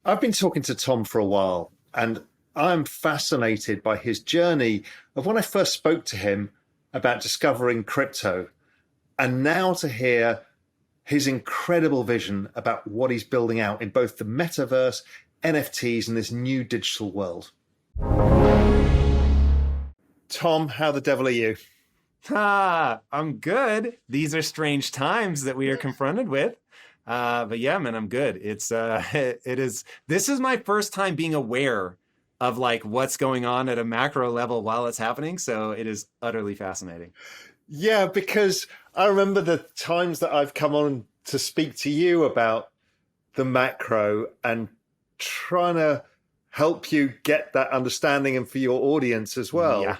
I've been talking to Tom for a while, and I'm fascinated by his journey of when I first spoke to him about discovering crypto, and now to hear his incredible vision about what he's building out in both the metaverse, NFTs, and this new digital world. Tom, how the devil are you? I'm good. These are strange times that we are confronted with. But yeah, man, I'm good. This is my first time being aware of like what's going on at a macro level while it's happening. So it is utterly fascinating. Yeah, because I remember the times that I've come on to speak to you about the macro and trying to help you get that understanding and for your audience as well. Yeah.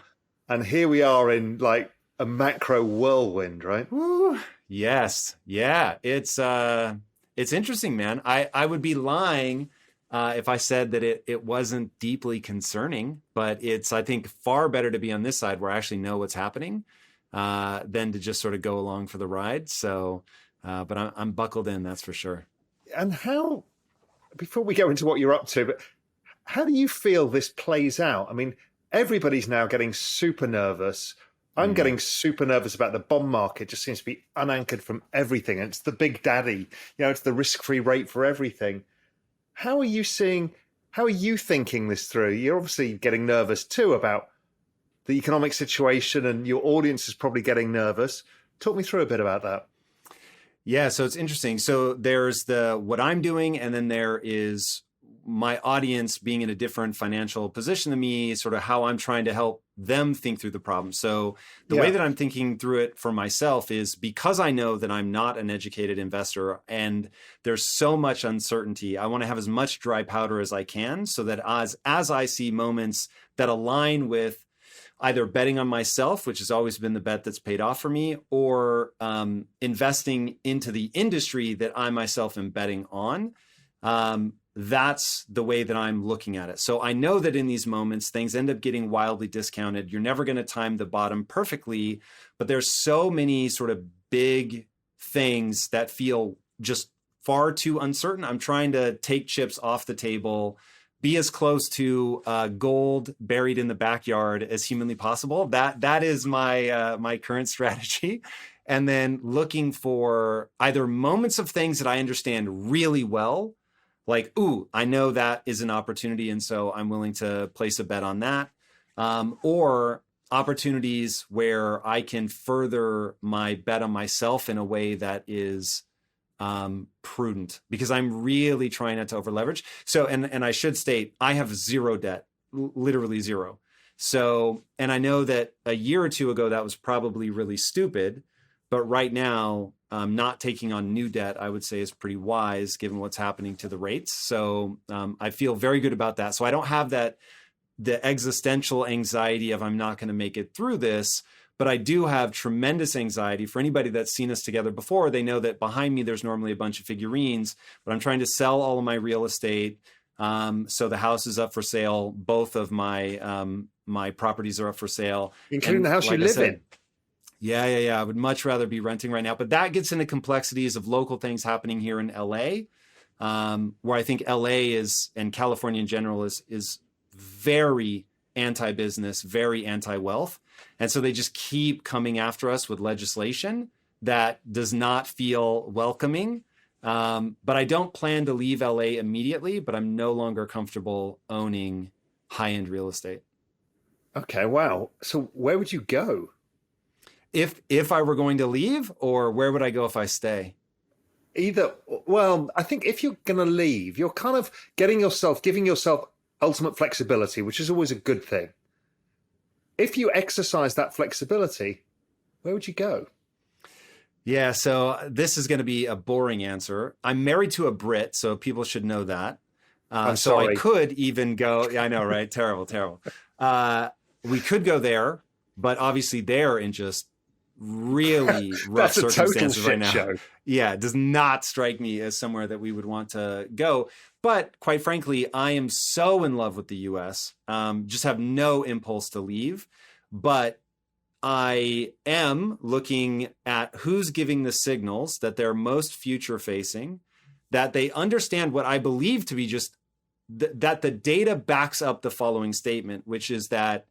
And here we are in like a macro whirlwind, right? Woo. Yes. Yeah. It's interesting, man. I would be lying if I said that it wasn't deeply concerning, but it's, I think, far better to be on this side where I actually know what's happening than to just sort of go along for the ride. So, but I'm buckled in, that's for sure. And how, before we go into what you're up to, but how do you feel this plays out? I mean, everybody's now getting super nervous. I'm getting super nervous about the bond market. It just seems to be unanchored from everything. And it's the big daddy, it's the risk-free rate for everything. How are you thinking this through? You're obviously getting nervous too about the economic situation, and your audience is probably getting nervous. Talk me through a bit about that. Yeah, so it's interesting. So there's what I'm doing, and then there is my audience being in a different financial position than me, sort of how I'm trying to help them think through the problem. So the way that I'm thinking through it for myself is because I know that I'm not an educated investor and there's so much uncertainty, I want to have as much dry powder as I can so that as I see moments that align with either betting on myself, which has always been the bet that's paid off for me, or investing into the industry that I myself am betting on, that's the way that I'm looking at it. So I know that in these moments, things end up getting wildly discounted. You're never going to time the bottom perfectly, but there's so many sort of big things that feel just far too uncertain. I'm trying to take chips off the table, be as close to gold buried in the backyard as humanly possible. That is my current strategy. And then looking for either moments of things that I understand really well, like, ooh, I know that is an opportunity, and so I'm willing to place a bet on that. Or opportunities where I can further my bet on myself in a way that is prudent, because I'm really trying not to over leverage. So, and I should state, I have zero debt, literally zero. So, and I know that a year or two ago, that was probably really stupid, but right now, not taking on new debt, I would say, is pretty wise given what's happening to the rates. So I feel very good about that. So I don't have the existential anxiety of I'm not going to make it through this, but I do have tremendous anxiety. For anybody that's seen us together before, they know that behind me, there's normally a bunch of figurines, but I'm trying to sell all of my real estate. So the house is up for sale. Both of my properties are up for sale. Including the house you live in. Yeah. I would much rather be renting right now. But that gets into complexities of local things happening here in LA, where I think LA is, and California in general, is very anti-business, very anti-wealth. And so they just keep coming after us with legislation that does not feel welcoming. But I don't plan to leave LA immediately, but I'm no longer comfortable owning high-end real estate. Okay, wow. So where would you go? If I were going to leave, or where would I go if I stay? Either, well, I think if you're going to leave, you're kind of giving yourself ultimate flexibility, which is always a good thing. If you exercise that flexibility, where would you go? Yeah, so this is going to be a boring answer. I'm married to a Brit, so people should know that. I'm so sorry. I could even go, yeah, I know, right? Terrible. We could go there, but obviously they're in just really rough circumstances right now. Show. Yeah, it does not strike me as somewhere that we would want to go. But quite frankly, I am so in love with the US, just have no impulse to leave. But I am looking at who's giving the signals that they're most future facing, that they understand what I believe to be just that the data backs up the following statement, which is that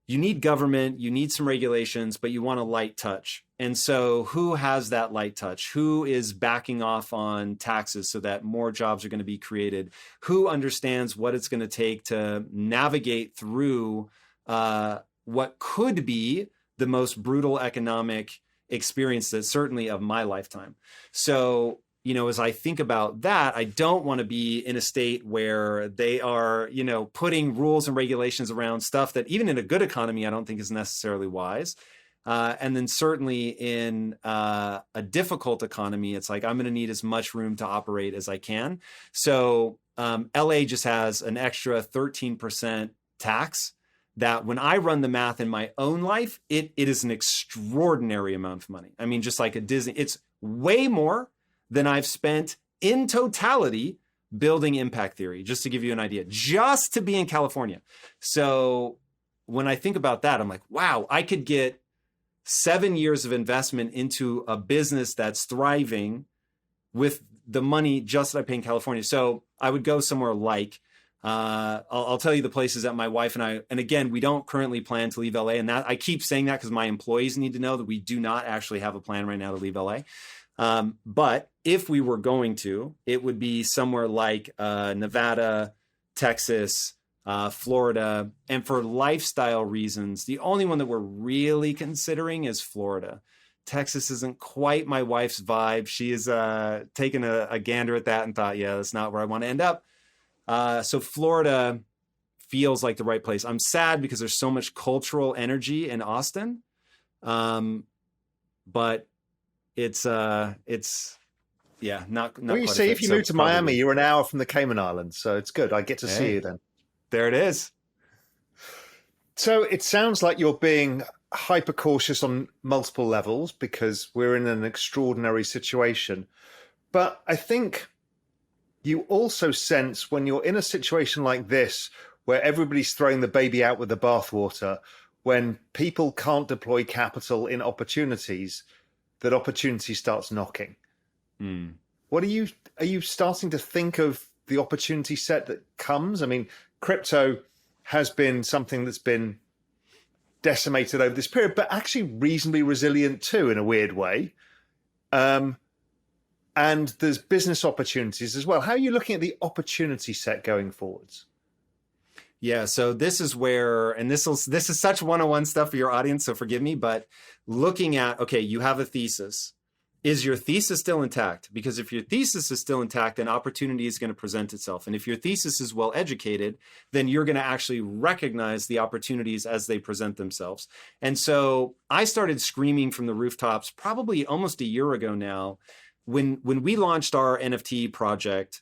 you need government, you need some regulations, but you want a light touch. And so who has that light touch? Who is backing off on taxes so that more jobs are going to be created? Who understands what it's going to take to navigate through what could be the most brutal economic experience that certainly of my lifetime? So, you know, as I think about that, I don't want to be in a state where they are, you know, putting rules and regulations around stuff that even in a good economy, I don't think is necessarily wise. And then certainly in a difficult economy, it's like, I'm going to need as much room to operate as I can. So LA just has an extra 13% tax that when I run the math in my own life, it is an extraordinary amount of money. I mean, just like a Disney, it's way more than I've spent in totality building impact theory, just to give you an idea, just to be in California. So when I think about that, I'm like, wow, I could get 7 years of investment into a business that's thriving with the money just that I pay in California. So I would go somewhere like, I'll tell you the places that my wife and I, and again, we don't currently plan to leave LA. And that I keep saying that because my employees need to know that we do not actually have a plan right now to leave LA. But if we were going to, it would be somewhere like Nevada, Texas, Florida. And for lifestyle reasons, the only one that we're really considering is Florida. Texas isn't quite my wife's vibe. She is taken a gander at that and thought, yeah, that's not where I want to end up. So Florida feels like the right place. I'm sad because there's so much cultural energy in Austin. But it's not Well, you see, if you move to Miami, you're an hour from the Cayman Islands, so it's good. I get to see you then. There it is. So it sounds like you're being hyper cautious on multiple levels because we're in an extraordinary situation. But I think you also sense when you're in a situation like this, where everybody's throwing the baby out with the bathwater, when people can't deploy capital in opportunities, that opportunity starts knocking. What are you starting to think of the opportunity set that comes? I mean, crypto has been something that's been decimated over this period, but actually reasonably resilient too, in a weird way. And there's business opportunities as well. How are you looking at the opportunity set going forwards? Yeah, so this is where, and this is such 101 stuff for your audience, so forgive me, but looking at, okay, you have a thesis. Is your thesis still intact? Because if your thesis is still intact, then opportunity is going to present itself. And if your thesis is well educated, then you're going to actually recognize the opportunities as they present themselves. And so I started screaming from the rooftops probably almost a year ago now. When we launched our NFT project,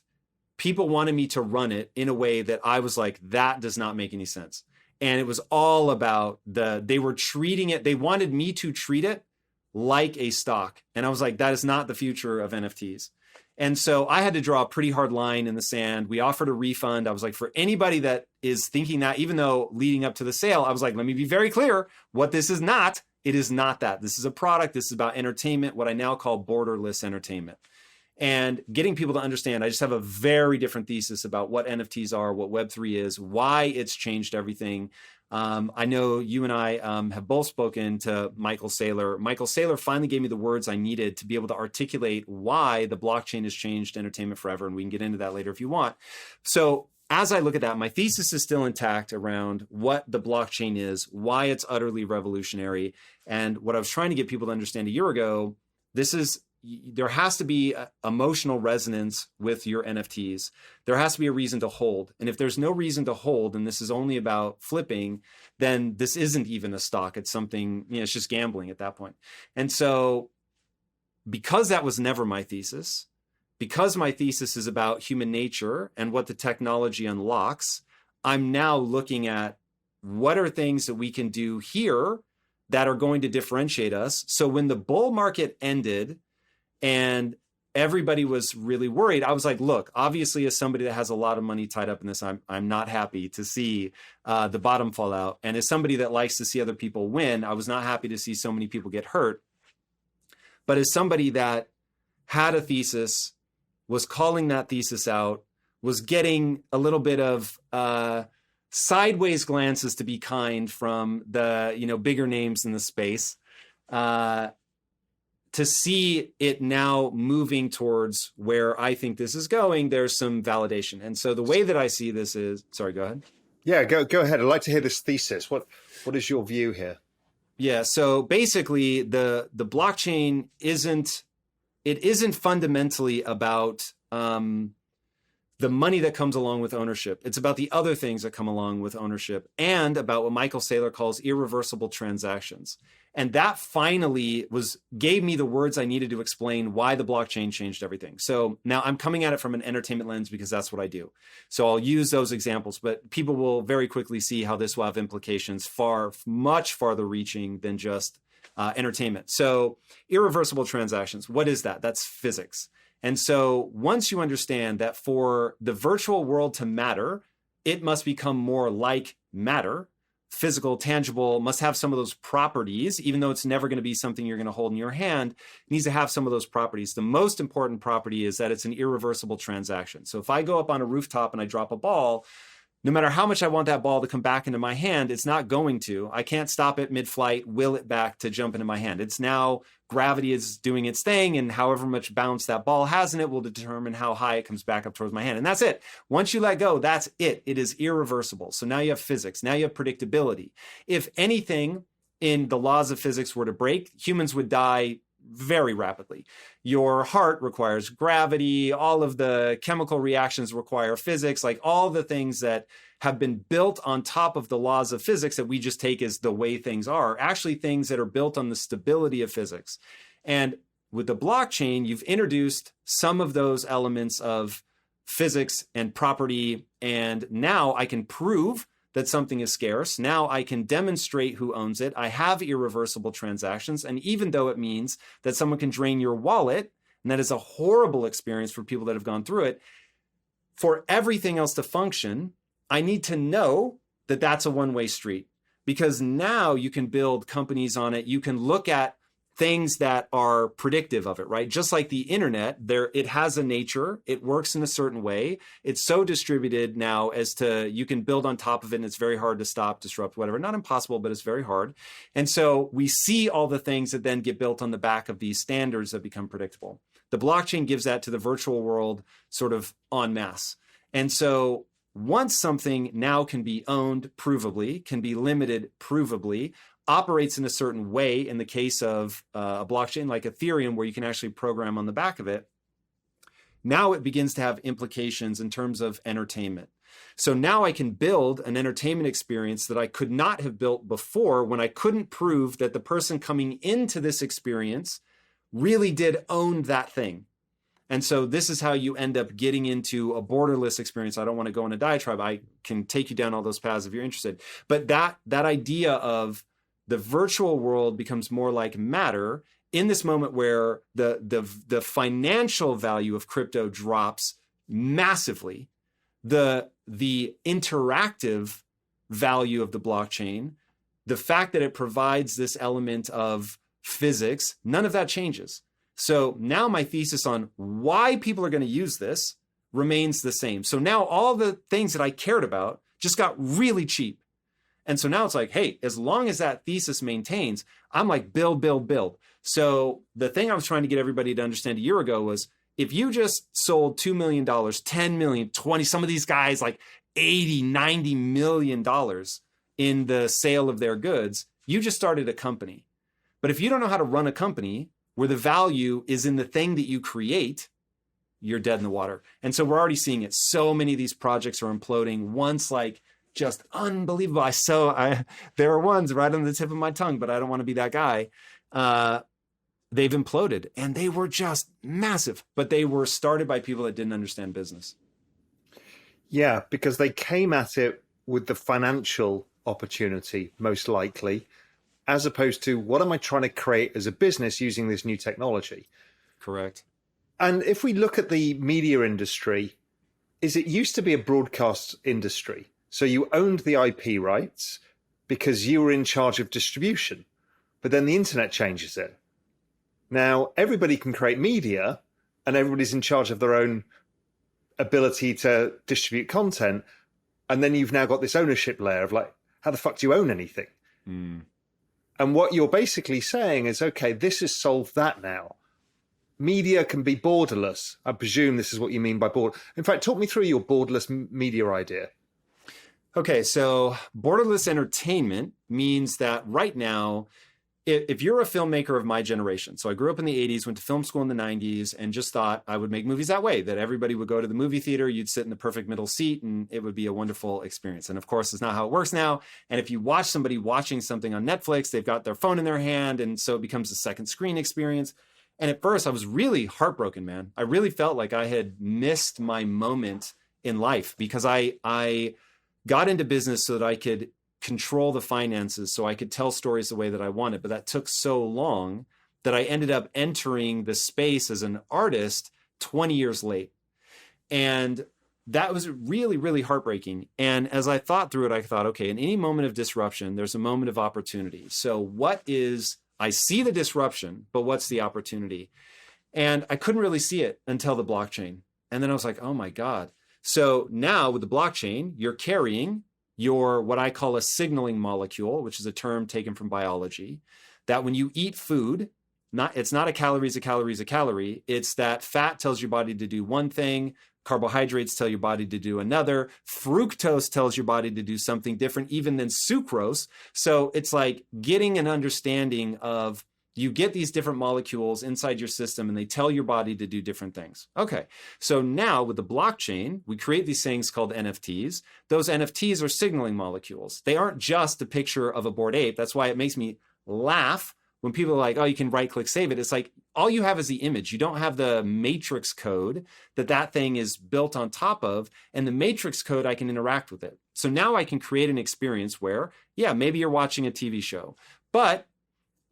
people wanted me to run it in a way that I was like, that does not make any sense. And it was all about they were treating it, they wanted me to treat it like a stock. And I was like, that is not the future of NFTs. And so I had to draw a pretty hard line in the sand. We offered a refund. I was like, for anybody that is thinking that, even though leading up to the sale, I was like, let me be very clear what this is not. It is not that. This is a product. This is about entertainment, what I now call borderless entertainment. And getting people to understand, I just have a very different thesis about what NFTs are, what Web3 is, why it's changed everything. I know you and I have both spoken to Michael Saylor. Michael Saylor finally gave me the words I needed to be able to articulate why the blockchain has changed entertainment forever. And we can get into that later if you want. So as I look at that, my thesis is still intact around what the blockchain is, why it's utterly revolutionary. And what I was trying to get people to understand a year ago, there has to be emotional resonance with your NFTs. There has to be a reason to hold. And if there's no reason to hold, and this is only about flipping, then this isn't even a stock. It's something, it's just gambling at that point. And so because that was never my thesis, because my thesis is about human nature and what the technology unlocks, I'm now looking at what are things that we can do here that are going to differentiate us. So when the bull market ended, and everybody was really worried, I was like, look, obviously as somebody that has a lot of money tied up in this, I'm not happy to see the bottom fall out. And as somebody that likes to see other people win, I was not happy to see so many people get hurt. But as somebody that had a thesis, was calling that thesis out, was getting a little bit of sideways glances, to be kind, from the bigger names in the space, to see it now moving towards where I think this is going. There's some validation, and so the way that I see this is, sorry, go ahead. Yeah, go ahead. I'd like to hear this thesis. What is your view here? Yeah, so basically, the blockchain isn't fundamentally about the money that comes along with ownership. It's about the other things that come along with ownership, and about what Michael Saylor calls irreversible transactions. And that finally gave me the words I needed to explain why the blockchain changed everything. So now I'm coming at it from an entertainment lens because that's what I do. So I'll use those examples, but people will very quickly see how this will have implications much farther reaching than just entertainment. So irreversible transactions, what is that? That's physics. And so once you understand that for the virtual world to matter, it must become more like matter, physical, tangible, must have some of those properties, even though it's never going to be something you're going to hold in your hand, it needs to have some of those properties. The most important property is that it's an irreversible transaction. So if I go up on a rooftop and I drop a ball, no matter how much I want that ball to come back into my hand, it's not going to. I can't stop it mid-flight, will it back to jump into my hand. It's now gravity is doing its thing, and however much bounce that ball has in it will determine how high it comes back up towards my hand. And that's it. Once you let go, that's it. It is irreversible. So now you have physics. Now you have predictability. If anything in the laws of physics were to break, humans would die very rapidly. Your heart requires gravity. All of the chemical reactions require physics, like all the things that have been built on top of the laws of physics that we just take as the way things are, actually things that are built on the stability of physics. And with the blockchain, you've introduced some of those elements of physics and property. And now I can prove that something is scarce. Now I can demonstrate who owns it. I have irreversible transactions. And even though it means that someone can drain your wallet, and that is a horrible experience for people that have gone through it, for everything else to function, I need to know that that's a one-way street, because now you can build companies on it. You can look at things that are predictive of it, right? Just like the internet, it has a nature, it works in a certain way. It's so distributed now as to, you can build on top of it, and it's very hard to stop, disrupt, whatever. Not impossible, but it's very hard. And so we see all the things that then get built on the back of these standards that become predictable. The blockchain gives that to the virtual world sort of en masse. And so once something now can be owned provably, can be limited provably, operates in a certain way, in the case of a blockchain like Ethereum, where you can actually program on the back of it, now it begins to have implications in terms of entertainment. So now I can build an entertainment experience that I could not have built before, when I couldn't prove that the person coming into this experience really did own that thing. And so this is how you end up getting into a borderless experience. I don't want to go on a diatribe. I can take you down all those paths if you're interested. But that idea of the virtual world becomes more like matter in this moment where the financial value of crypto drops massively. The interactive value of the blockchain, the fact that it provides this element of physics, none of that changes. So now my thesis on why people are going to use this remains the same. So now all the things that I cared about just got really cheap. And so now it's like, hey, as long as that thesis maintains, I'm like, build, build, build. So the thing I was trying to get everybody to understand a year ago was, if you just sold $2 million, $10 million, 20, some of these guys like $80, $90 million in the sale of their goods, you just started a company. But if you don't know how to run a company where the value is in the thing that you create, you're dead in the water. And so we're already seeing it. So many of these projects are imploding. Once like just unbelievable. There are ones right on the tip of my tongue, but I don't want to be that guy. They've imploded, and they were just massive, but they were started by people that didn't understand business. Yeah, because they came at it with the financial opportunity, most likely, as opposed to, what am I trying to create as a business using this new technology? Correct. And if we look at the media industry, it used to be a broadcast industry. So you owned the IP rights because you were in charge of distribution, but then the internet changes it. Now everybody can create media and everybody's in charge of their own ability to distribute content. And then you've now got this ownership layer of like, how the fuck do you own anything? And what you're basically saying is, okay, this has solved that now. Media can be borderless. I presume this is what you mean by board. In fact, talk me through your borderless media idea. Okay, so Borderless Entertainment means that right now, if you're a filmmaker of my generation, so I grew up in the 80s, went to film school in the 90s, and just thought I would make movies that way, that everybody would go to the movie theater, you'd sit in the perfect middle seat, and it would be a wonderful experience. And of course, it's not how it works now. And if you watch somebody watching something on Netflix, they've got their phone in their hand, and so it becomes a second screen experience. And at first, I was really heartbroken, man. I really felt like I had missed my moment in life because I got into business so that I could control the finances, so I could tell stories the way that I wanted. But that took so long that I ended up entering the space as an artist 20 years late. And that was really, really heartbreaking. And as I thought through it, I thought, okay, in any moment of disruption, there's a moment of opportunity. So I see the disruption, but what's the opportunity? And I couldn't really see it until the blockchain. And then I was like, oh my God. So now with the blockchain, you're carrying your, what I call a signaling molecule, which is a term taken from biology, that when you eat food, it's not a calorie is a calorie is a calorie. It's that fat tells your body to do one thing. Carbohydrates tell your body to do another. Fructose tells your body to do something different, even than sucrose. So it's like getting an understanding of, you get these different molecules inside your system and they tell your body to do different things. Okay, so now with the blockchain, we create these things called NFTs. Those NFTs are signaling molecules. They aren't just a picture of a bored ape. That's why it makes me laugh when people are like, oh, you can right click save it. It's like, all you have is the image. You don't have the matrix code that thing is built on top of. And the matrix code, I can interact with it. So now I can create an experience where, yeah, maybe you're watching a TV show, but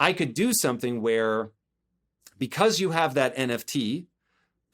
I could do something where, because you have that NFT,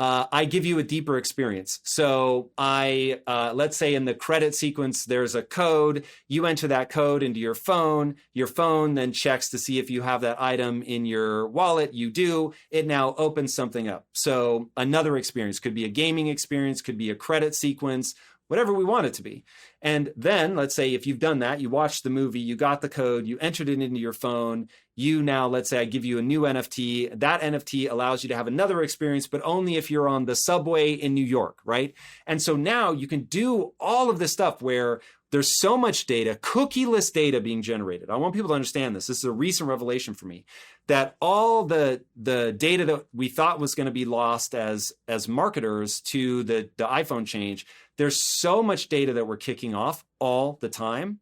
I give you a deeper experience. So let's say in the credit sequence, there's a code. You enter that code into your phone. Your phone then checks to see if you have that item in your wallet. You do. It now opens something up. So another experience could be a gaming experience, could be a credit sequence, whatever we want it to be. And then let's say if you've done that, you watched the movie, you got the code, you entered it into your phone, you now, let's say I give you a new NFT. That NFT allows you to have another experience, but only if you're on the subway in New York, right? And so now you can do all of this stuff where there's so much data, cookieless data being generated. I want people to understand this. This is a recent revelation for me, that all the data that we thought was going to be lost as marketers to the iPhone change, there's so much data that we're kicking off all the time.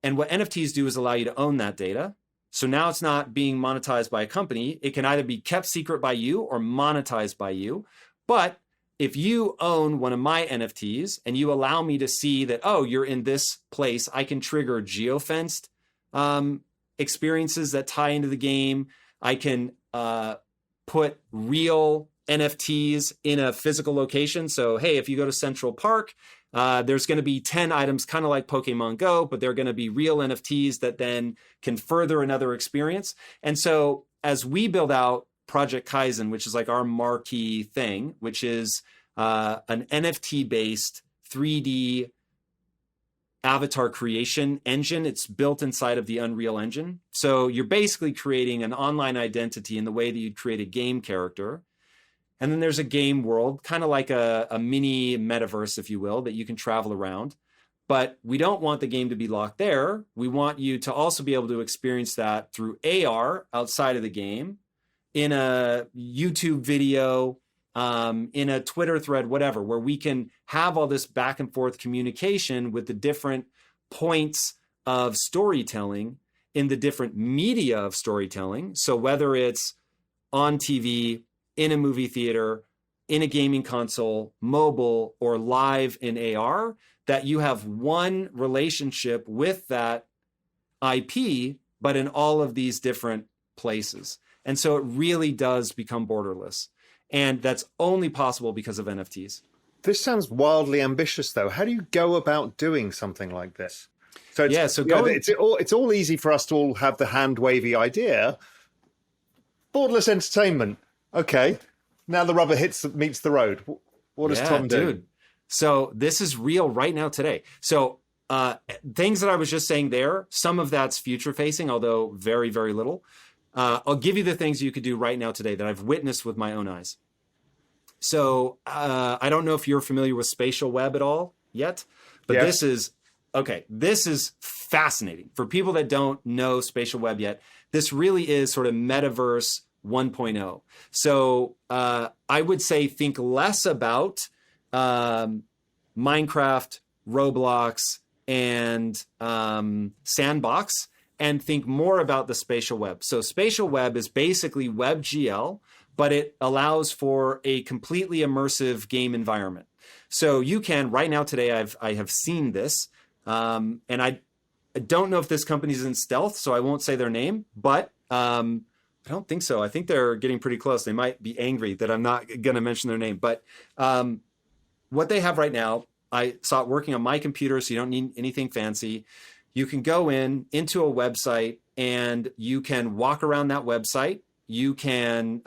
And what NFTs do is allow you to own that data. So now it's not being monetized by a company. It can either be kept secret by you or monetized by you. But if you own one of my NFTs and you allow me to see that, oh, you're in this place, I can trigger geofenced experiences that tie into the game. I can put real NFTs in a physical location. So, hey, if you go to Central Park, there's going to be 10 items, kind of like Pokemon Go, but they're going to be real NFTs that then can further another experience. And so as we build out Project Kyzen, which is like our marquee thing, which is an NFT-based 3D avatar creation engine. It's built inside of the Unreal Engine. So you're basically creating an online identity in the way that you'd create a game character. And then there's a game world, kind of like a mini metaverse, if you will, that you can travel around. But we don't want the game to be locked there. We want you to also be able to experience that through AR outside of the game, in a YouTube video, in a Twitter thread, whatever, where we can have all this back and forth communication with the different points of storytelling in the different media of storytelling. So whether it's on TV, in a movie theater, in a gaming console, mobile, or live in AR, that you have one relationship with that IP, but in all of these different places. And so it really does become borderless. And that's only possible because of NFTs. This sounds wildly ambitious, though. How do you go about doing something like this? So it's all easy for us to all have the hand-wavy idea. Borderless entertainment. Okay, now the rubber meets the road. What does Tom do? Dude. So this is real right now today. So things that I was just saying there, some of that's future facing, although very, very little. I'll give you the things you could do right now today that I've witnessed with my own eyes. So I don't know if you're familiar with spatial web at all yet, but Yes. this is fascinating. For people that don't know spatial web yet, this really is sort of metaverse 1.0. So I would say think less about Minecraft, Roblox, and Sandbox, and think more about the spatial web. So spatial web is basically WebGL, but it allows for a completely immersive game environment. So you can, right now today, I have seen this, and I don't know if this company's in stealth, so I won't say their name, but I don't think so. I think they're getting pretty close. They might be angry that I'm not going to mention their name, but what they have right now, I saw it working on my computer, so you don't need anything fancy. You can go into a website and you can walk around that website. You can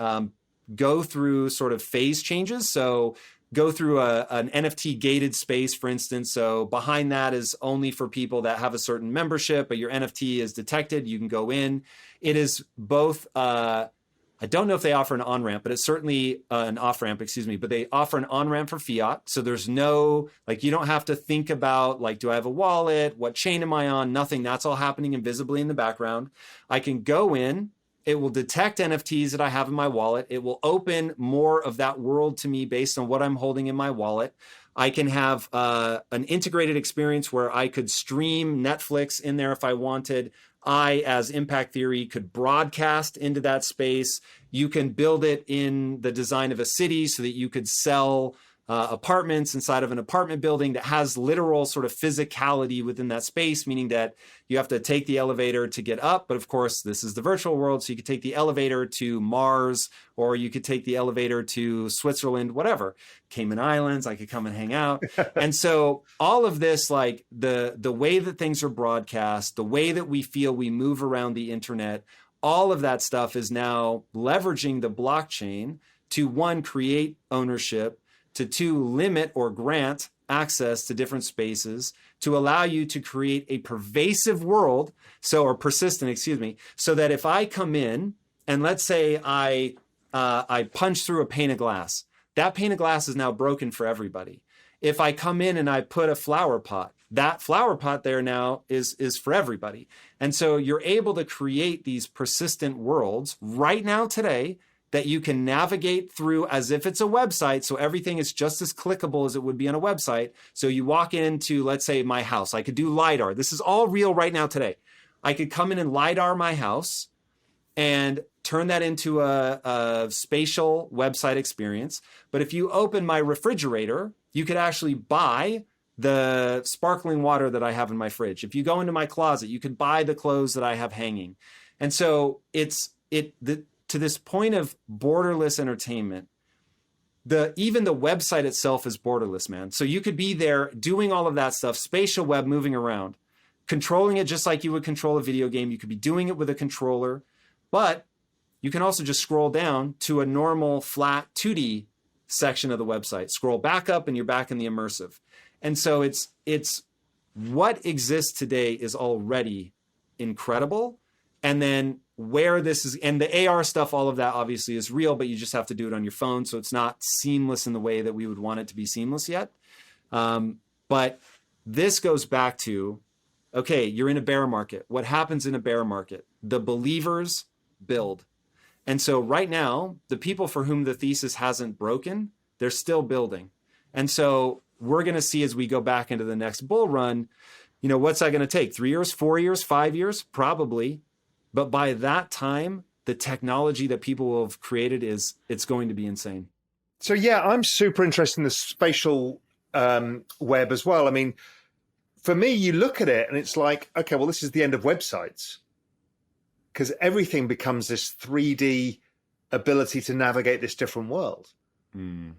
go through sort of phase changes. So go through an NFT gated space, for instance. So behind that is only for people that have a certain membership, but your NFT is detected. You can go in. It is both, I don't know if they offer an on-ramp, but it's certainly an off-ramp, excuse me, but they offer an on-ramp for fiat. So there's no, like, you don't have to think about, like, do I have a wallet? What chain am I on? Nothing. That's all happening invisibly in the background. I can go in. It will detect NFTs that I have in my wallet. It will open more of that world to me based on what I'm holding in my wallet. I can have an integrated experience where I could stream Netflix in there if I wanted. I, as Impact Theory, could broadcast into that space. You can build it in the design of a city so that you could sell apartments inside of an apartment building that has literal sort of physicality within that space, meaning that you have to take the elevator to get up. But of course, this is the virtual world. So you could take the elevator to Mars, or you could take the elevator to Switzerland, whatever, Cayman Islands. I could come and hang out. And so all of this, like the way that things are broadcast, the way that we feel we move around the internet, all of that stuff is now leveraging the blockchain to, one, create ownership, to two, limit or grant access to different spaces, to allow you to create a pervasive world, or persistent, excuse me, so that if I come in and let's say I punch through a pane of glass, that pane of glass is now broken for everybody. If I come in and I put a flower pot, that flower pot there now is for everybody. And so you're able to create these persistent worlds right now today that you can navigate through as if it's a website. So everything is just as clickable as it would be on a website. So you walk into, let's say, my house. I could do LiDAR. This is all real right now today. I could come in and LiDAR my house and turn that into a spatial website experience. But if you open my refrigerator, you could actually buy the sparkling water that I have in my fridge. If you go into my closet, you could buy the clothes that I have hanging. And so to this point of borderless entertainment, even the website itself is borderless, man. So you could be there doing all of that stuff, spatial web, moving around, controlling it just like you would control a video game. You could be doing it with a controller, but you can also just scroll down to a normal flat 2D section of the website, scroll back up, and you're back in the immersive. And so it's what exists today is already incredible. And then where this is, and the AR stuff, all of that obviously is real, but you just have to do it on your phone. So it's not seamless in the way that we would want it to be seamless yet. But this goes back to, okay, you're in a bear market. What happens in a bear market? The believers build. And so right now, the people for whom the thesis hasn't broken, they're still building. And so we're going to see as we go back into the next bull run, what's that going to take? 3 years, 4 years, 5 years? Probably. But by that time, the technology that people will have created it's going to be insane. So yeah, I'm super interested in the spatial web as well. I mean, for me, you look at it and it's like, okay, well, this is the end of websites because everything becomes this 3D ability to navigate this different world. Mm.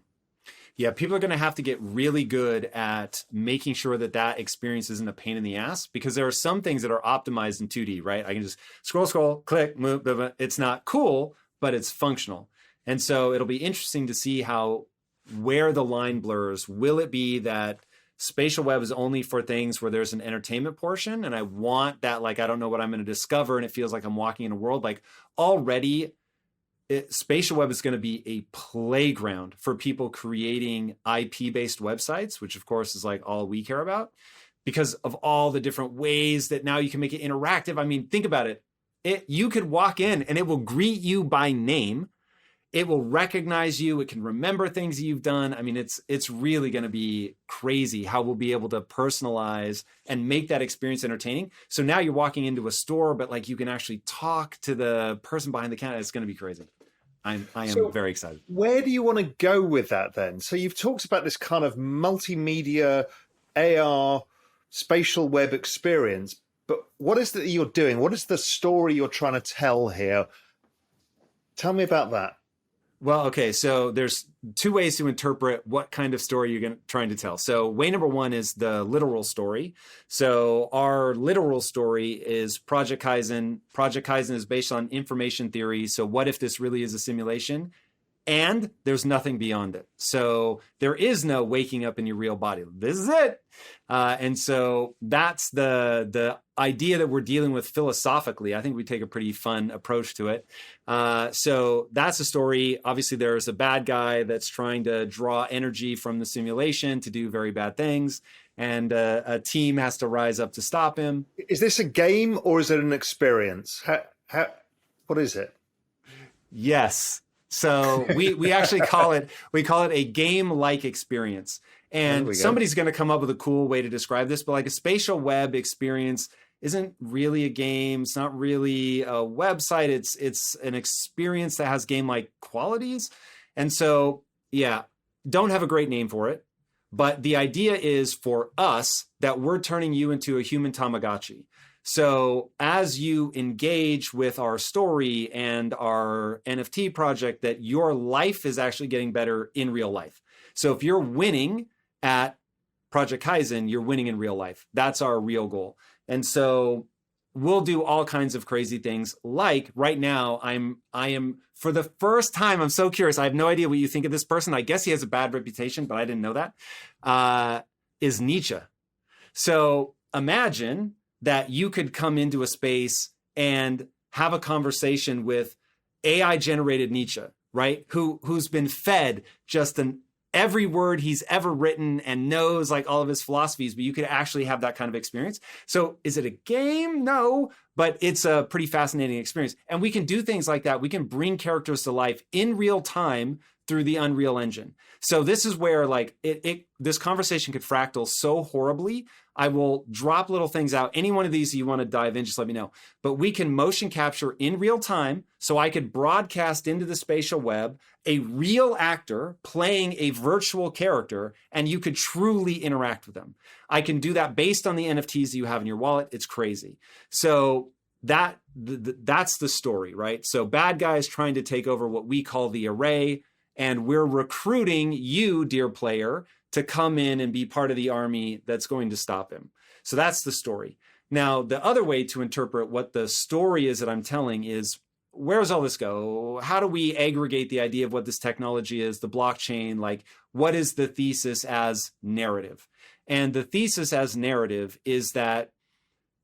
Yeah, people are going to have to get really good at making sure that experience isn't a pain in the ass, because there are some things that are optimized in 2D, right? I can just scroll, click, move, blah, blah. It's not cool, but it's functional. And so it'll be interesting to see how where the line blurs. Will it be that spatial web is only for things where there's an entertainment portion, and I want that, like, I don't know what I'm going to discover, and it feels like I'm walking in a world. Like, already spatial web is going to be a playground for people creating IP-based websites, which of course is like all we care about, because of all the different ways that now you can make it interactive. I mean, think about it. You could walk in and it will greet you by name. It will recognize you. It can remember things you've done. I mean, it's really going to be crazy how we'll be able to personalize and make that experience entertaining. So now you're walking into a store, but like you can actually talk to the person behind the counter. It's going to be crazy. I am very excited. Where do you want to go with that then? So you've talked about this kind of multimedia AR spatial web experience, but what is it that you're doing? What is the story you're trying to tell here? Tell me about that. Well, okay, so there's two ways to interpret what kind of story you're trying to tell. So way number one is the literal story. So our literal story is Project Kyzen. Project Kyzen is based on information theory. So what if this really is a simulation? And there's nothing beyond it. So there is no waking up in your real body. This is it. And so that's the idea that we're dealing with philosophically. I think we take a pretty fun approach to it. So that's a story. Obviously, there's a bad guy that's trying to draw energy from the simulation to do very bad things. And a team has to rise up to stop him. Is this a game or is it an experience? What is it? Yes. So we actually call it a game-like experience. And somebody's going to come up with a cool way to describe this, but like a spatial web experience isn't really a game. It's not really a website. It's an experience that has game-like qualities. And so, yeah, don't have a great name for it. But the idea is for us that we're turning you into a human Tamagotchi. So as you engage with our story and our NFT project, that your life is actually getting better in real life. So if you're winning at Project Kyzen, you're winning in real life. That's our real goal. And so we'll do all kinds of crazy things. Like right now, I am for the first time, I'm so curious. I have no idea what you think of this person. I guess he has a bad reputation, but I didn't know that. Is Nietzsche. So imagine that you could come into a space and have a conversation with AI generated Nietzsche, right? Who's been fed just every word he's ever written and knows like all of his philosophies, but you could actually have that kind of experience. So is it a game? No, but it's a pretty fascinating experience. And we can do things like that. We can bring characters to life in real time through the Unreal Engine. So this is where like this conversation could fractal so horribly. I will drop little things out. Any one of these you want to dive in, just let me know. But we can motion capture in real time. So I could broadcast into the spatial web a real actor playing a virtual character, and you could truly interact with them. I can do that based on the NFTs that you have in your wallet. It's crazy. So that's the story, right? So bad guys trying to take over what we call the array, and we're recruiting you, dear player, to come in and be part of the army that's going to stop him. So that's the story. Now, the other way to interpret what the story is that I'm telling is, where does all this go? How do we aggregate the idea of what this technology is, the blockchain? Like, what is the thesis as narrative? And the thesis as narrative is that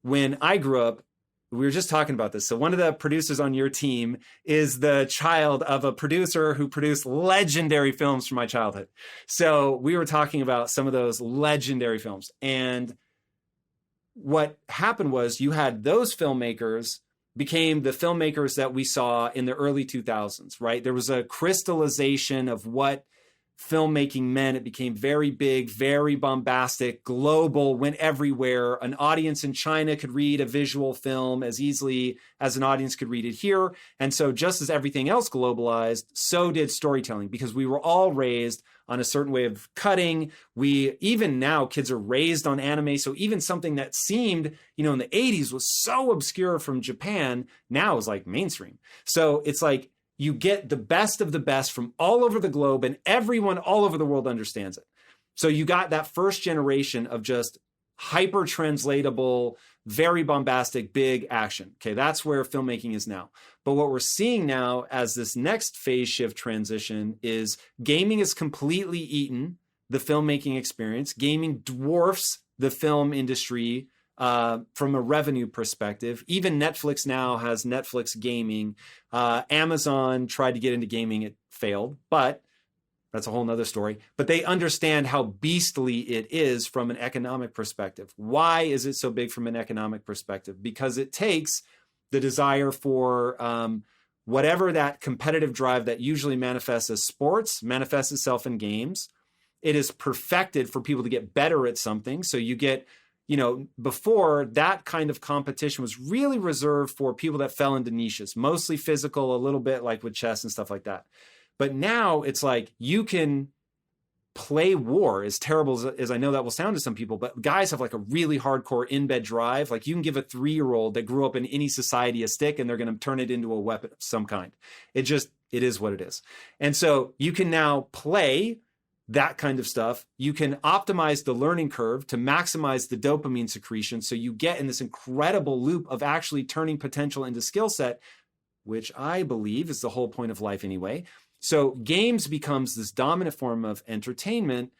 when I grew up, we were just talking about this. So one of the producers on your team is the child of a producer who produced legendary films from my childhood. So we were talking about some of those legendary films. And what happened was you had those filmmakers became the filmmakers that we saw in the early 2000s, right? There was a crystallization of what filmmaking meant. It became very big, very bombastic, global, went everywhere. An audience in China could read a visual film as easily as an audience could read it here. And so just as everything else globalized, so did storytelling, because we were all raised on a certain way of cutting. Even now, kids are raised on anime. So even something that seemed, in the 80s was so obscure from Japan, now is like mainstream. So it's like, you get the best of the best from all over the globe, and everyone all over the world understands it. So you got that first generation of just hyper translatable, very bombastic, big action. Okay, that's where filmmaking is now. But what we're seeing now as this next phase shift transition is gaming has completely eaten the filmmaking experience. Gaming dwarfs the film industry from a revenue perspective. Even Netflix now has Netflix gaming. Amazon tried to get into gaming, it failed, but that's a whole nother story. But they understand how beastly it is from an economic perspective. Why is it so big from an economic perspective? Because it takes the desire for whatever that competitive drive that usually manifests as sports, manifests itself in games. It is perfected for people to get better at something. So you get, before that kind of competition was really reserved for people that fell into niches, mostly physical, a little bit like with chess and stuff like that. But now it's like you can play war, as terrible as I know that will sound to some people, but guys have like a really hardcore in-bed drive. Like you can give a 3-year-old that grew up in any society a stick and they're going to turn it into a weapon of some kind. It is what it is. And so you can now play that kind of stuff. You can optimize the learning curve to maximize the dopamine secretion. So you get in this incredible loop of actually turning potential into skill set, which I believe is the whole point of life anyway. So games becomes this dominant form of entertainment.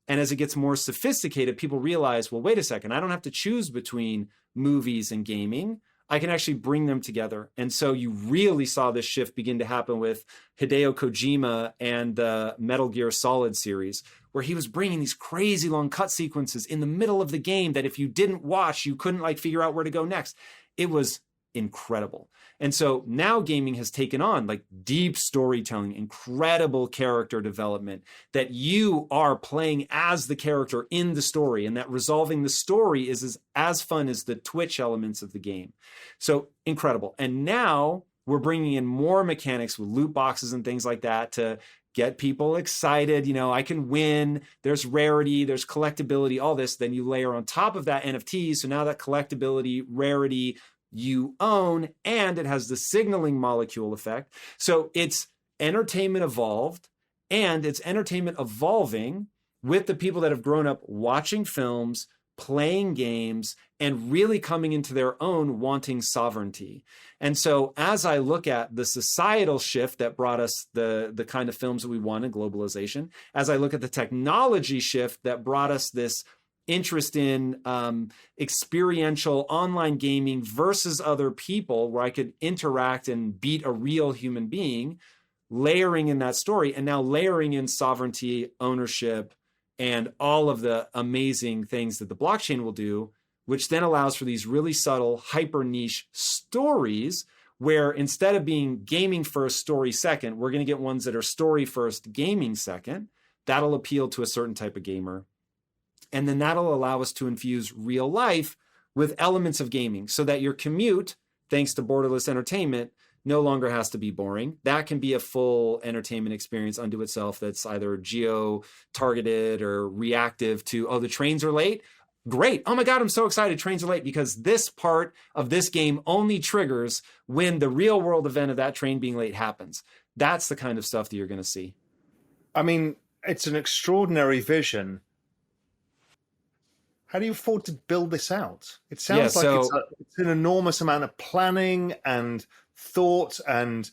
And as it gets more sophisticated, people realize, well, wait a second, I don't have to choose between movies and gaming. I can actually bring them together. And so you really saw this shift begin to happen with Hideo Kojima and the Metal Gear Solid series, where he was bringing these crazy long cut sequences in the middle of the game that if you didn't watch, you couldn't figure out where to go next. It was incredible. And so now gaming has taken on deep storytelling, incredible character development, that you are playing as the character in the story, and that resolving the story is as fun as the twitch elements of the game. So incredible. And now we're bringing in more mechanics with loot boxes and things like that to get people excited. I can win. There's rarity, there's collectability, all this. Then you layer on top of that NFTs. So now that collectability, rarity, you own, and it has the signaling molecule effect. So it's entertainment evolved, and it's entertainment evolving with the people that have grown up watching films, playing games, and really coming into their own wanting sovereignty. And so as I look at the societal shift that brought us the kind of films that we wanted, globalization, as I look at the technology shift that brought us this interest in experiential online gaming versus other people where I could interact and beat a real human being, layering in that story, and now layering in sovereignty, ownership, and all of the amazing things that the blockchain will do, which then allows for these really subtle, hyper niche stories where instead of being gaming first, story second, we're going to get ones that are story first, gaming second. That'll appeal to a certain type of gamer. And then that'll allow us to infuse real life with elements of gaming so that your commute, thanks to Borderless Entertainment, no longer has to be boring. That can be a full entertainment experience unto itself that's either geo-targeted or reactive to, oh, the trains are late. Great. Oh my God, I'm so excited. Trains are late, because this part of this game only triggers when the real world event of that train being late happens. That's the kind of stuff that you're going to see. I mean, it's an extraordinary vision. How do you afford to build this out? It sounds it's an enormous amount of planning and thought and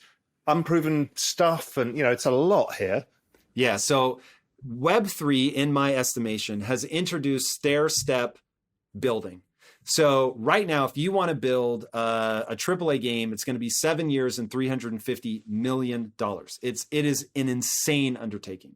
unproven stuff. And, it's a lot here. Yeah. So Web3, in my estimation, has introduced stair-step building. So right now, if you want to build a AAA game, it's going to be 7 years and $350 million. It is an insane undertaking.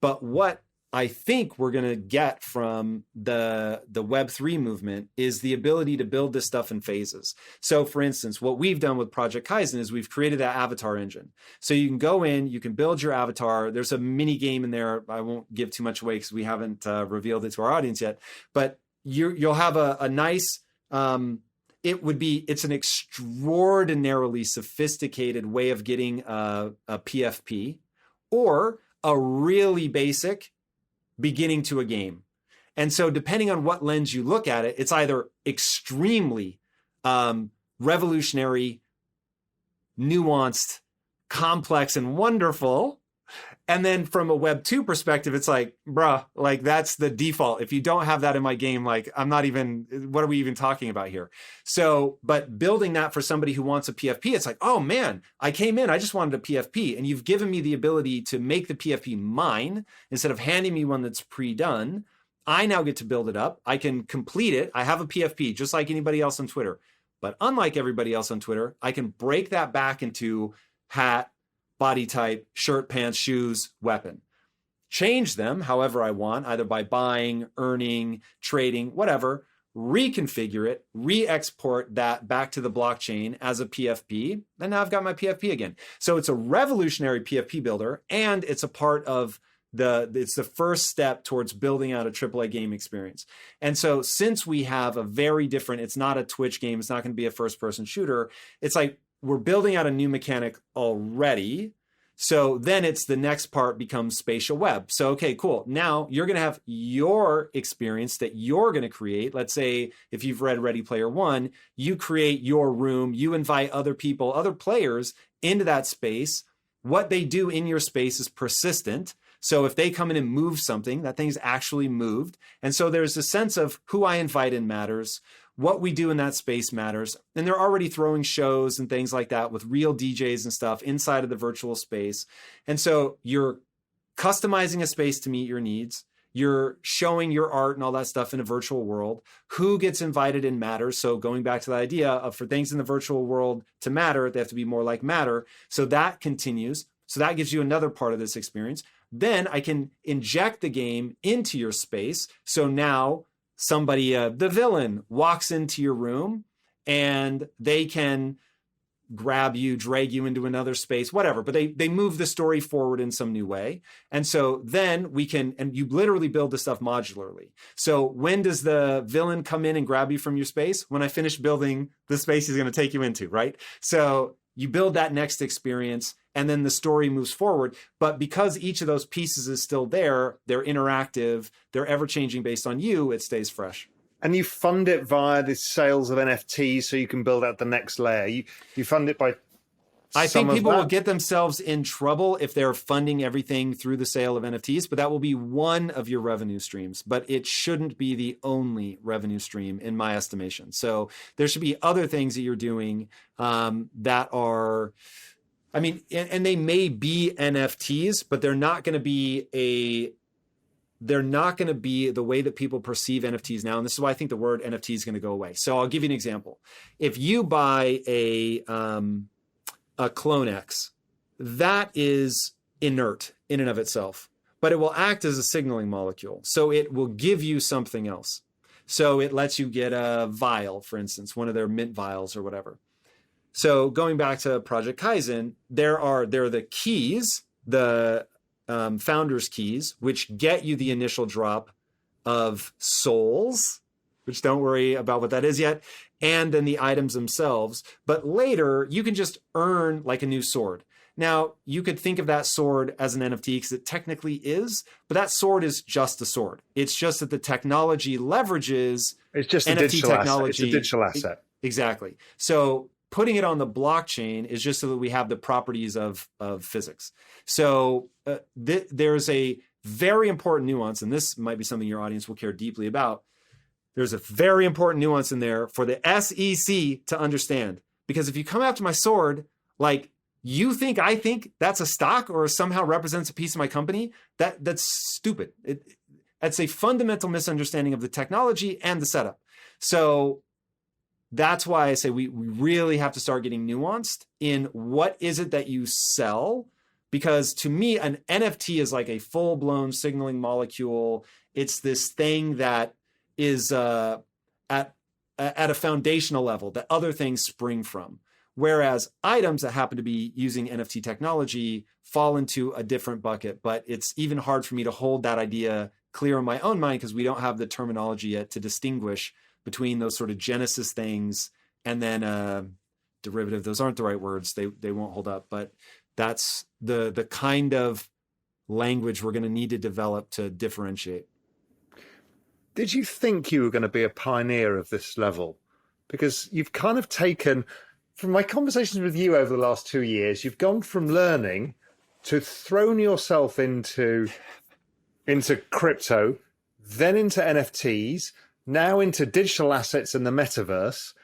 But what I think we're going to get from the Web3 movement is the ability to build this stuff in phases. So for instance, what we've done with Project Kyzen is we've created that avatar engine. So you can go in, you can build your avatar. There's a mini game in there. I won't give too much away because we haven't revealed it to our audience yet, but you'll have a nice, it's an extraordinarily sophisticated way of getting a PFP or a really basic beginning to a game. And so depending on what lens you look at it, it's either extremely revolutionary, nuanced, complex, and wonderful, And then from a Web 2 perspective, it's like, bruh, like that's the default. If you don't have that in my game, like I'm not even, what are we even talking about here? So, but building that for somebody who wants a PFP, it's like, oh man, I came in, I just wanted a PFP. And you've given me the ability to make the PFP mine instead of handing me one that's pre-done. I now get to build it up. I can complete it. I have a PFP just like anybody else on Twitter. But unlike everybody else on Twitter, I can break that back into hat, body type, shirt, pants, shoes, weapon. Change them however I want, either by buying, earning, trading, whatever, reconfigure it, re-export that back to the blockchain as a PFP, and now I've got my PFP again. So it's a revolutionary PFP builder, and it's a part of it's the first step towards building out a AAA game experience. And so since we have a very different, it's not a Twitch game, it's not going to be a first-person shooter, it's like we're building out a new mechanic already. So then it's the next part becomes spatial web. So, okay, cool. Now you're going to have your experience that you're going to create. Let's say if you've read Ready Player One, you create your room, you invite other people, other players into that space. What they do in your space is persistent. So if they come in and move something, that thing's actually moved. And so there's a sense of who I invite in matters. What we do in that space matters. And they're already throwing shows and things like that with real DJs and stuff inside of the virtual space. And so you're customizing a space to meet your needs. You're showing your art and all that stuff in a virtual world. Who gets invited in matters. So going back to the idea of for things in the virtual world to matter, they have to be more like matter. So that continues. So that gives you another part of this experience. Then I can inject the game into your space. So now somebody, the villain, walks into your room and they can grab you, drag you into another space, whatever, but they move the story forward in some new way. And so then we can, and you literally build the stuff modularly. So when does the villain come in and grab you from your space? When I finish building the space he's going to take you into, right? So you build that next experience and then the story moves forward. But because each of those pieces is still there, they're interactive, they're ever-changing based on you, it stays fresh. And you fund it via the sales of NFTs so you can build out the next layer. You fund it by I think people will get themselves in trouble if they're funding everything through the sale of NFTs, but that will be one of your revenue streams. But it shouldn't be the only revenue stream in my estimation. So there should be other things that you're doing that are... I mean, and they may be NFTs, but they're not going to be the way that people perceive NFTs now. And this is why I think the word NFT is going to go away. So I'll give you an example. If you buy a Clone X, that is inert in and of itself, but it will act as a signaling molecule. So it will give you something else. So it lets you get a vial, for instance, one of their mint vials or whatever. So going back to Project Kyzen, there are the keys, the founder's keys, which get you the initial drop of souls, which don't worry about what that is yet, and then the items themselves. But later, you can just earn like a new sword. Now, you could think of that sword as an NFT because it technically is, but that sword is just a sword. It's just that the technology leverages it's just NFT a digital technology. Asset. It's a digital asset. Exactly. So putting it on the blockchain is just so that we have the properties of physics. So there's a very important nuance, and this might be something your audience will care deeply about. There's a very important nuance in there for the SEC to understand. Because if you come after my sword, like I think that's a stock or somehow represents a piece of my company, that's stupid. That's a fundamental misunderstanding of the technology and the setup. So that's why I say we really have to start getting nuanced in what is it that you sell. Because to me, an NFT is like a full-blown signaling molecule. It's this thing that is at a foundational level that other things spring from. Whereas items that happen to be using NFT technology fall into a different bucket. But it's even hard for me to hold that idea clear in my own mind because we don't have the terminology yet to distinguish between those sort of genesis things and then derivative. Those aren't the right words. They won't hold up. But that's the kind of language we're going to need to develop to differentiate. Did you think you were going to be a pioneer of this level? Because you've kind of taken, from my conversations with you over the last 2 years, you've gone from learning to thrown yourself into crypto, then into NFTs, now into digital assets and the metaverse,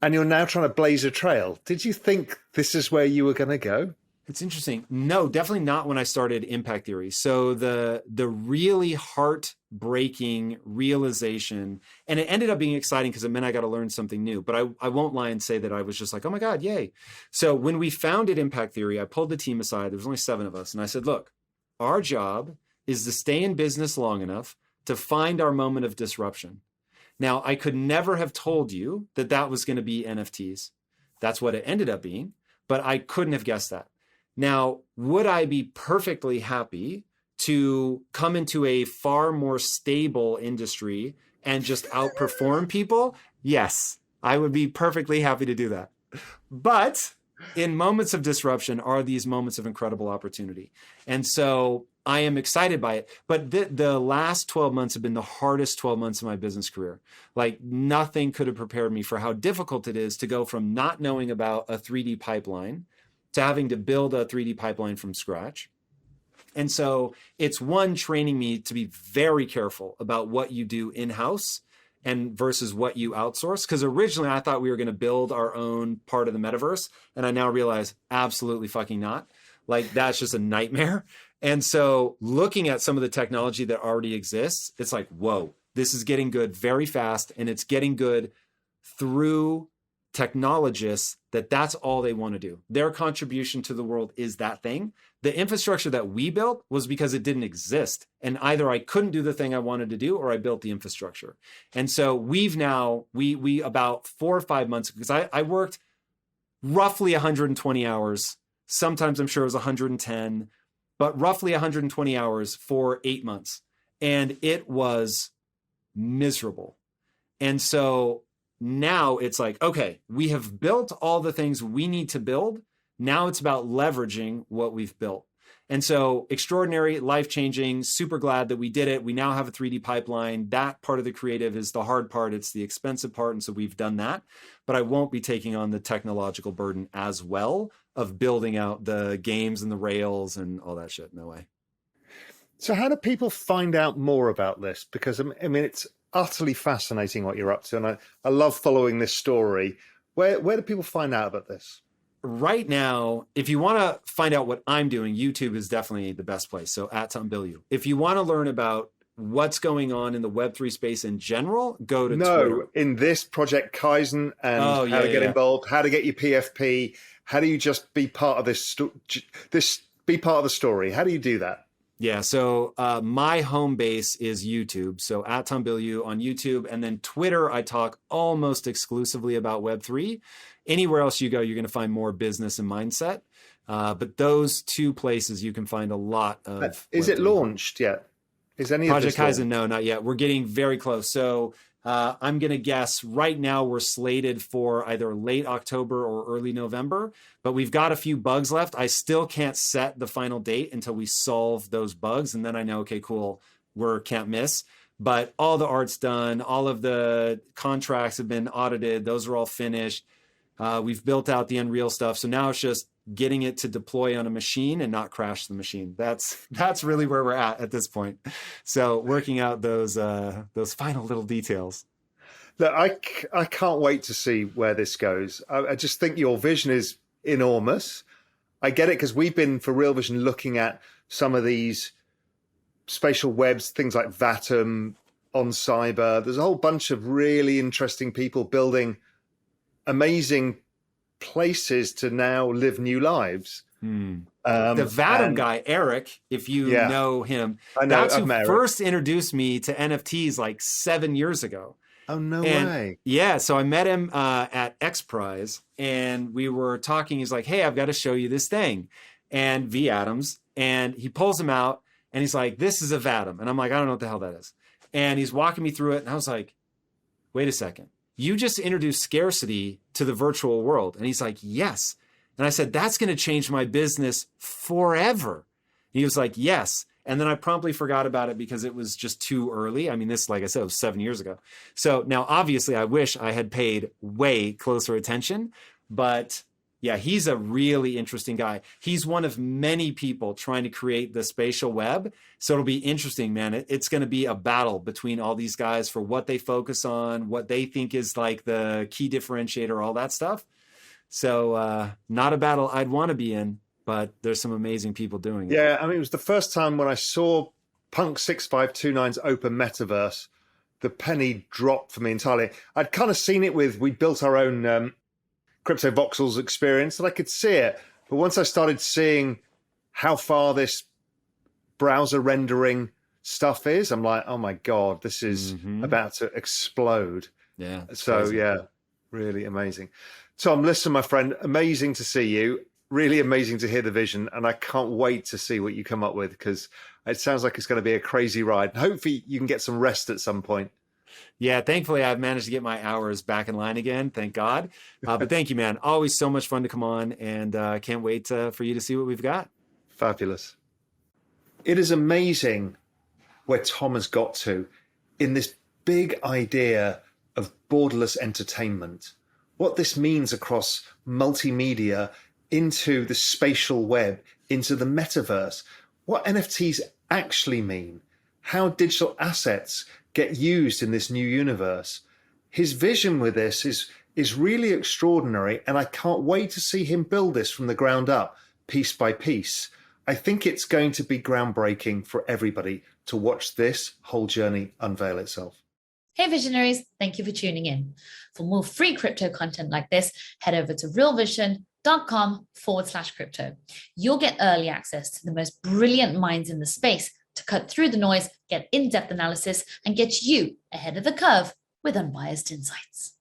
and you're now trying to blaze a trail. Did you think this is where you were going to go? It's interesting. No, definitely not when I started Impact Theory. So the really heartbreaking realization, and it ended up being exciting because it meant I got to learn something new. But I won't lie and say that I was just like, oh my God, yay. So when we founded Impact Theory, I pulled the team aside. There was only 7 of us. And I said, look, our job is to stay in business long enough to find our moment of disruption. Now, I could never have told you that that was going to be NFTs. That's what it ended up being, but I couldn't have guessed that. Now, would I be perfectly happy to come into a far more stable industry and just outperform people? Yes, I would be perfectly happy to do that. But in moments of disruption are these moments of incredible opportunity. And so I am excited by it. But the last 12 months have been the hardest 12 months of my business career. Like nothing could have prepared me for how difficult it is to go from not knowing about a 3D pipeline to having to build a 3D pipeline from scratch. And so it's one, training me to be very careful about what you do in-house and versus what you outsource. Because originally I thought we were going to build our own part of the metaverse. And I now realize absolutely fucking not. Like that's just a nightmare. And so looking at some of the technology that already exists, it's like, whoa, this is getting good very fast. And it's getting good through technologists that's all they want to do. Their contribution to the world is that thing. The infrastructure that we built was because it didn't exist. And either I couldn't do the thing I wanted to do or I built the infrastructure. And so we've now, we about 4 or 5 months, because I worked roughly 120 hours. Sometimes I'm sure it was 110, but roughly 120 hours for 8 months. And it was miserable. And so now it's like, okay, we have built all the things we need to build. Now it's about leveraging what we've built. And so extraordinary, life-changing, super glad that we did it. We now have a 3D pipeline. That part of the creative is the hard part. It's the expensive part. And so we've done that. But I won't be taking on the technological burden as well of building out the games and the rails and all that shit. No way. So how do people find out more about this? Because I mean, it's utterly fascinating what you're up to. And I love following this story. Where do people find out about this? Right now, if you want to find out what I'm doing, YouTube is definitely the best place. So at Bilyeu. If you want to learn about what's going on in the Web3 space in general, go to Twitter. In this project Kyzen and how to get involved, how to get your PFP, how do you just be part of be part of the story? How do you do that? Yeah, so my home base is YouTube. So at Bilyeu on YouTube, and then Twitter, I talk almost exclusively about Web3. Anywhere else you go, you're going to find more business and mindset. But those 2 places, you can find a lot of. Is it launched yet? Is any Project of this Kyzen? No, not yet. We're getting very close. So I'm going to guess right now we're slated for either late October or early November, but we've got a few bugs left. I still can't set the final date until we solve those bugs. And then I know, okay, cool, can't miss. But all the art's done. All of the contracts have been audited. Those are all finished. We've built out the Unreal stuff. So now it's just getting it to deploy on a machine and not crash the machine. That's really where we're at this point. So working out those final little details. Look, I can't wait to see where this goes. I just think your vision is enormous. I get it because we've been for Real Vision looking at some of these spatial webs, things like Vatum, On Cyber. There's a whole bunch of really interesting people building amazing places to now live new lives. The Vatum guy, Eric, if you know him, I know, that's who first introduced me to NFTs like 7 years ago. Oh, no way. Yeah, so I met him at X Prize, and we were talking. He's like, hey, I've got to show you this thing. And V Atoms, and he pulls them out, and he's like, this is a Vatum. And I'm like, I don't know what the hell that is. And he's walking me through it, and I was like, wait a second. You just introduced scarcity to the virtual world. And he's like, yes. And I said, that's going to change my business forever. And he was like, yes. And then I promptly forgot about it because it was just too early. I mean, this, like I said, was 7 years ago. So now, obviously, I wish I had paid way closer attention. But Yeah, he's a really interesting guy. He's one of many people trying to create the spatial web. So it'll be interesting, man. It's going to be a battle between all these guys for what they focus on, what they think is like the key differentiator, all that stuff. So not a battle I'd want to be in, but there's some amazing people doing it. Yeah, I mean, it was the first time when I saw Punk 6529's open metaverse, the penny dropped for me entirely. I'd kind of seen it we built our own Crypto Voxels experience, and I could see it. But once I started seeing how far this browser rendering stuff is, I'm like, oh my God, this is about to explode. Yeah. So crazy. Yeah, really amazing. Tom, listen, my friend, amazing to see you. Really amazing to hear the vision. And I can't wait to see what you come up with, because it sounds like it's going to be a crazy ride. Hopefully you can get some rest at some point. Yeah, thankfully I've managed to get my hours back in line again. Thank God. But thank you, man. Always so much fun to come on, and can't wait for you to see what we've got. Fabulous. It is amazing where Tom has got to in this big idea of borderless entertainment, what this means across multimedia into the spatial web, into the metaverse, what NFTs actually mean, how digital assets get used in this new universe. His vision with this is really extraordinary, and I can't wait to see him build this from the ground up, piece by piece. I think it's going to be groundbreaking for everybody to watch this whole journey unveil itself. Hey visionaries, thank you for tuning in. For more free crypto content like this, head over to realvision.com/crypto. You'll get early access to the most brilliant minds in the space to cut through the noise, get in-depth analysis, and get you ahead of the curve with unbiased insights.